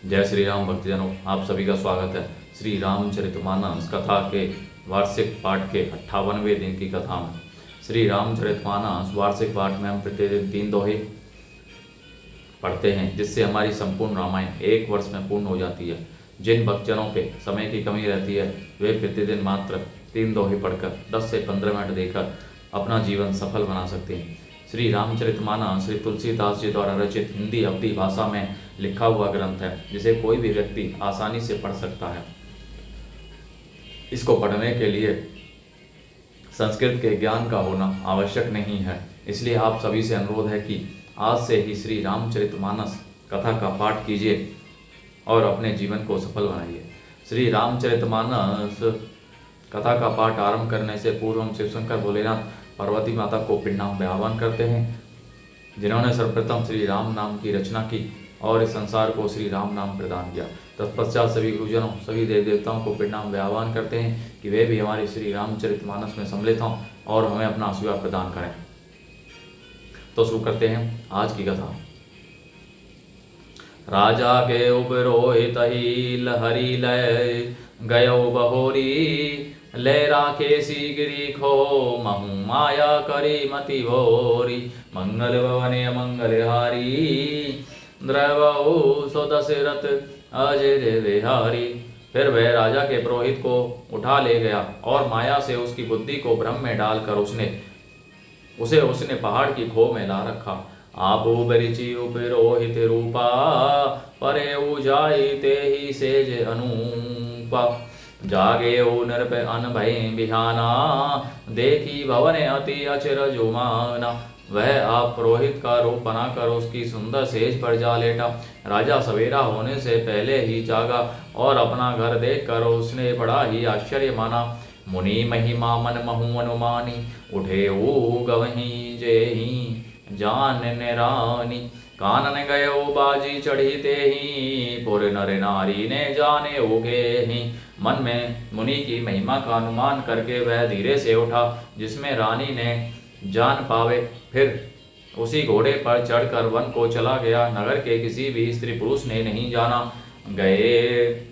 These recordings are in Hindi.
जय श्री राम भक्तजनों, आप सभी का स्वागत है श्री रामचरितमानस कथा के वार्षिक पाठ के 58वें दिन की कथा में। श्री रामचरितमानस वार्षिक पाठ में हम प्रतिदिन 3 दोहे पढ़ते हैं, जिससे हमारी संपूर्ण रामायण एक वर्ष में पूर्ण हो जाती है। जिन भक्तजनों पे समय की कमी रहती है वे प्रतिदिन मात्र 3 दोहे पढ़कर 10 से 15 मिनट देकर अपना जीवन सफल बना सकते हैं। श्री रामचरितमानस श्री तुलसीदास जी द्वारा रचित हिंदी अवधी भाषा में लिखा हुआ ग्रंथ है, जिसे कोई भी व्यक्ति आसानी से पढ़ सकता है। इसको पढ़ने के लिए संस्कृत के ज्ञान का होना आवश्यक नहीं है, इसलिए आप सभी से अनुरोध है कि आज से ही श्री रामचरितमानस कथा का पाठ कीजिए और अपने जीवन को सफल बनाइए। श्री रामचरितमानस कथा का पाठ आरंभ करने से पूर्व हम शिवशंकर भोलेनाथ पार्वती माता को पिंडाम में आह्वान करते हैं, जिन्होंने सर्वप्रथम श्री राम नाम की रचना की और इस संसार को श्री राम नाम प्रदान किया। तत्पश्चात सभी गुरुजनों, सभी देव देवताओं को पिंडाम में आह्वान करते हैं कि वे भी हमारे श्री रामचरितमानस में सम्मिलित हों और हमें अपना आशीर्वाद प्रदान करें। तो शुरू करते हैं आज की कथा। राजा के उपरोहित ही लहरी लय गयो बहोरी, ले राखे गिरी खो महु माया करी मति भोरी, मंगल भवने मंगलहारी द्रवौ सो दशरथ अजय विहारी। फिर वह राजा के पुरोहित को उठा ले गया और माया से उसकी बुद्धि को भ्रम में डालकर उसने पहाड़ की खो में ला रखा। आपो बरिचि उपरोहित रूपा, परे उजाई ते ही सेज अनुपा। जागे ओ नरप अन भय बिहाना, देखी भवन अति अचरज माना। वह आप पुरोहित का रूप बनाकर उसकी सुंदर सेज पर जा लेटा। राजा सवेरा होने से पहले ही जागा और अपना घर देखकर उसने बड़ा ही आश्चर्य माना। मुनि महिमा मन महु अनुमानी, उठे ओ गवही जेही जान निरानी। कानन गयो बाजी चढ़ी ते ही, पुर नर नारी ने जाने उगे ही। मन में मुनि की महिमा का अनुमान करके वह धीरे से उठा, जिसमें रानी ने जान पावे। फिर उसी घोड़े पर चढ़कर वन को चला गया। नगर के किसी भी स्त्री पुरुष ने नहीं जाना। गए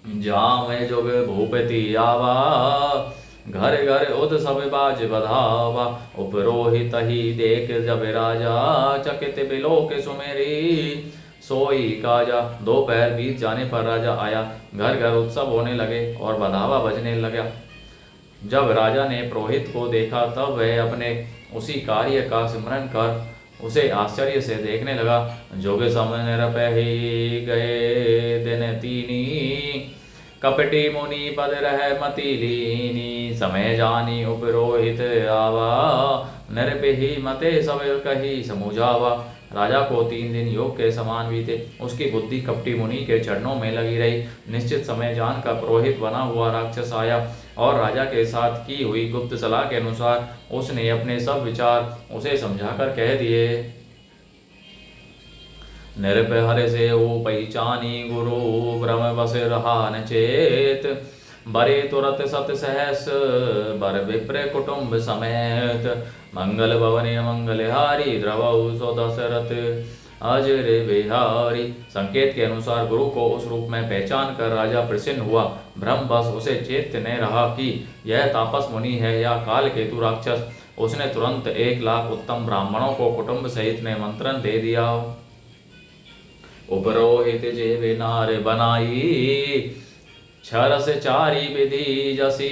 जावे जोग भूपति आवा, घर घर उद सब बाज बधावा। उपरोहित ही देख जब राजा, चकित बिलोक सुमेरी सोई काजा। दोपहर बीत जाने पर राजा आया। घर घर उत्सव होने लगे और बधावा बजने लगा। जब राजा ने पुरोहित को देखा तब वह अपने उसी कार्य का स्मरण कर उसे आश्चर्य से देखने लगा। जोग समय निरपहि गए दिन तीनी, कपटी मुनि पद रह मति लीनी। समय जानी उपरोहित आवा, नरपहि मते सब कही समुझावा। राजा को 3 दिन योग के समान बीते। उसकी बुद्धि कपटी मुनि के चरणों में लगी रही। निश्चित समय जानकर पुरोहित बना हुआ राक्षस आया और राजा के साथ की हुई गुप्त सलाह के अनुसार उसने अपने सब विचार उसे समझाकर कह दिए। निरप हर से वो पहचानी गुरु, भ्रम बस रहा न चेत। बरे तुरत सत सहस, बर विप्र कुटुंब समेत। मंगल भवने मंगलहारी, द्रवौ सो दशरथ अजर बिहारी। संकेत के अनुसार गुरु को उस रूप में पहचान कर राजा प्रसन्न हुआ। भ्रम बस उसे चेत न रहा कि यह तापस मुनि है या काल केतु राक्षस। उसने तुरंत 1 लाख उत्तम ब्राह्मणों को कुटुंब सहित निमंत्रण दे दिया। उपरोहित जे नार बनाई, छरस चारी विधि जसी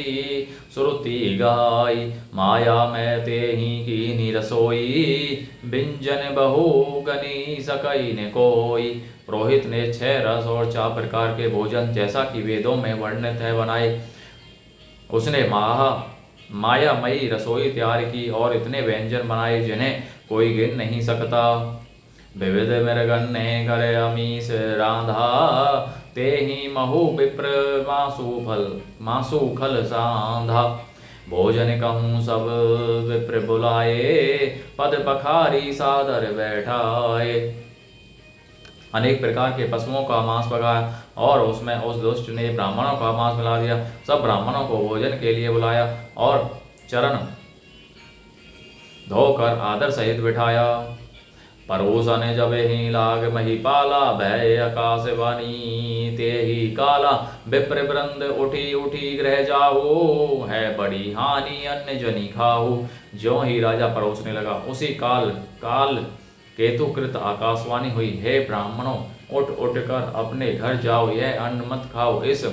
श्रुति गाई। माया में ते ही की रसोई, व्यंजन बहु गनी सकई ने कोई। पुरोहित ने 6 रस और 4 प्रकार के भोजन जैसा कि वेदों में वर्णित है बनाए। उसने मायामयी रसोई तैयार की और इतने व्यंजन बनाए जिन्हें कोई गिन नहीं सकता। विविध मृगन ने करे अमीस रांधा, ते ही महु विप्र मासु खल सांधा। भोजन कहूँ सब विप्र बुलाए, पद पखारी सादर बैठाए। अनेक प्रकार के पशुओं का मांस पकाया और उसमें उस दुष्ट ने ब्राह्मणों का मांस मिला दिया। सब ब्राह्मणों को भोजन के लिए बुलाया और चरण धोकर आदर सहित बिठाया। परोसन जब ही लाग महिपाला, भय आकाशवाणी ते ही काला। विप्र वृंद उठी उठी ग्रह जाहु, है बड़ी हानि अन्य जनी खाहु। ज्यों ही राजा परोसने लगा, उसी काल केतुकृत आकाशवाणी हुई, हे ब्राह्मणों, उठ उठ कर अपने घर जाओ, यह अन्न मत खाओ, इस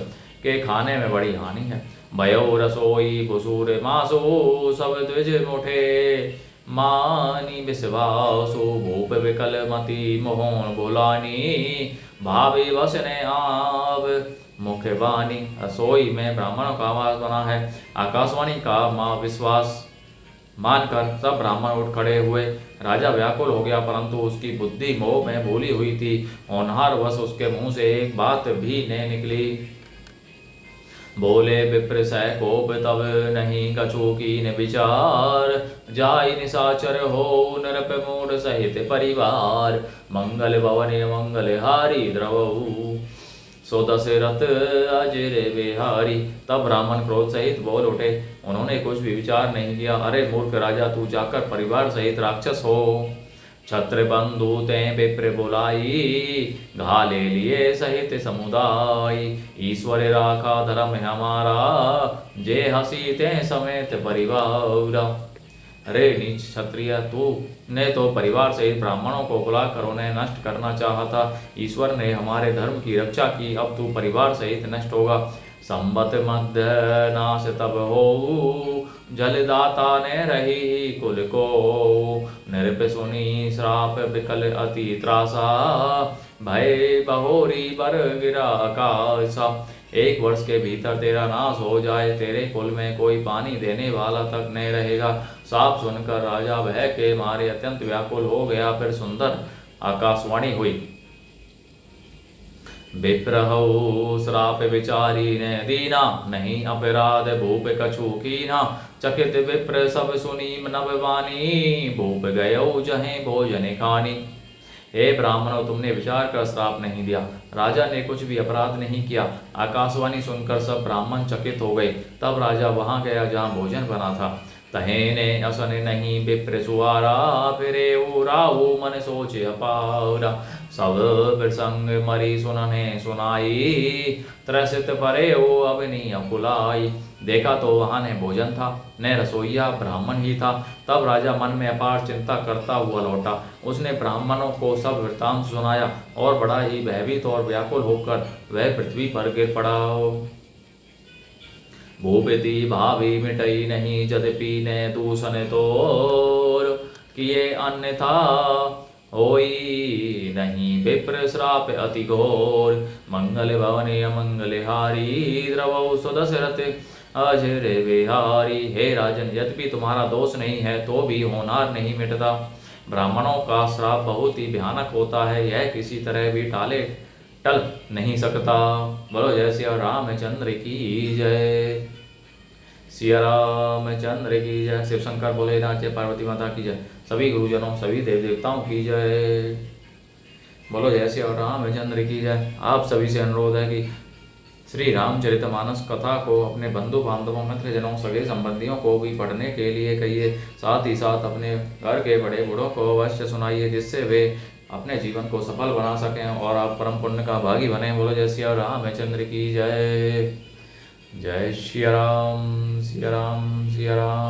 के खाने में बड़ी हानि है। भयो रसोई भुसूर मासो, सब द्विज मुठे मानी विश्वासो। भूप विकल मति मोहन बोलानी, भावे वसने आव मुख वाणी। रसोई में ब्राह्मणों का आवाज बना है, आकाशवाणी का माँ विश्वास मानकर सब ब्राह्मण उठ खड़े हुए। राजा व्याकुल हो गया, परंतु उसकी बुद्धि मोह में भूली हुई थी। होनहार वश उसके मुंह से एक बात भी न निकली। बोले विप्र सह कोप तब नहीं कछु कीन विचार, जाय निशाचर हो नरप मूढ़ सहित परिवार। मंगल भवन मंगल हारी द्रवऊ, सो दशरथ अजर बिहारी। तब ब्राह्मण क्रोध सहित बोल उठे, उन्होंने कुछ भी विचार नहीं किया। अरे मूर्ख राजा, तू जाकर परिवार सहित राक्षस हो। छत्र बंधु ते विप्र बुलाई, घाले लिए सहित समुदाय। ईश्वर राखा धर्म हमारा, जे हसी ते समेत परिवार। अरे नीच क्षत्रिय, तू ने तो परिवार सहित ब्राह्मणों को बुलाकर उन्हें नष्ट करना चाहा था। ईश्वर ने हमारे धर्म की रक्षा की, अब तू परिवार सहित नष्ट होगा। संबत मध्य नाश तब हो, जलदाता ने रही कुल को। नृप सुनी श्राप विकल अति त्रासा, भय बहोरी बर गिरा आकाशा। 1 वर्ष के भीतर तेरा नाश हो जाए, तेरे कुल में कोई पानी देने वाला तक नहीं रहेगा। साफ सुनकर राजा भय के मारे अत्यंत व्याकुल हो गया। फिर सुंदर आकाशवाणी हुई, विप्रहु श्राप विचारी ने दीना, नहीं अपराध भूप कछु कीना। चकित विप्र सब सुनी नववानी, भूप गयो जहें भोजन खानी। हे ब्राह्मणों, तुमने विचार कर श्राप नहीं दिया, राजा ने कुछ भी अपराध नहीं किया। आकाशवाणी सुनकर सब ब्राह्मण चकित हो गए। तब राजा वहां गया जहां भोजन बना था। तहेने असन नहीं विप्र सुवारा, फिरे राहु मन सोचे अपारा। सब प्रसंग मरी सुनने सुनाई, त्रसित परे हो अवनी अकुलाई। देखा तो वहां न भोजन था, न रसोईया ब्राह्मण ही था। तब राजा मन में अपार चिंता करता हुआ लौटा। उसने ब्राह्मणों को सब वृत्तांत सुनाया और बड़ा ही भयभीत और व्याकुल होकर वह पृथ्वी पर गिर पड़ा। भूपति भावी मिटई नहीं, यद्यपि ने दूषण तोर किए अन्यथा होई नहीं। विप्र श्राप अति घोर, मंगल भवन अमंगल हारी। द्रवौ सुदशरथ अजर बिहारी। हे राजन, यद्यपि तुम्हारा दोष नहीं है तो भी होनहार नहीं मिटता। ब्राह्मणों का श्राप बहुत ही भयानक होता है, यह किसी तरह भी टल नहीं सकता। बोलो जय श्री रामचंद्र की जय। सिया रामचंद्र की जय। शिव शंकर बोले नाचे, पार्वती माता की जय। सभी गुरुजनों, सभी देव देवताओं की जय। बोलो जय श्री रामचंद्र की जय। आप सभी से अनुरोध है कि श्री रामचरितमानस कथा को अपने बंधु बांधवों, मित्रजनों, सगे संबंधियों को भी पढ़ने के लिए कहिए। साथ ही साथ अपने घर के बड़े बूढ़ों को अवश्य सुनाइए, जिससे वे अपने जीवन को सफल बना सकें और आप परम पुण्य का भागी बने। बोलो जय श्री रामचंद्र की जय। जय श्री राम, सिया राम, सिया राम।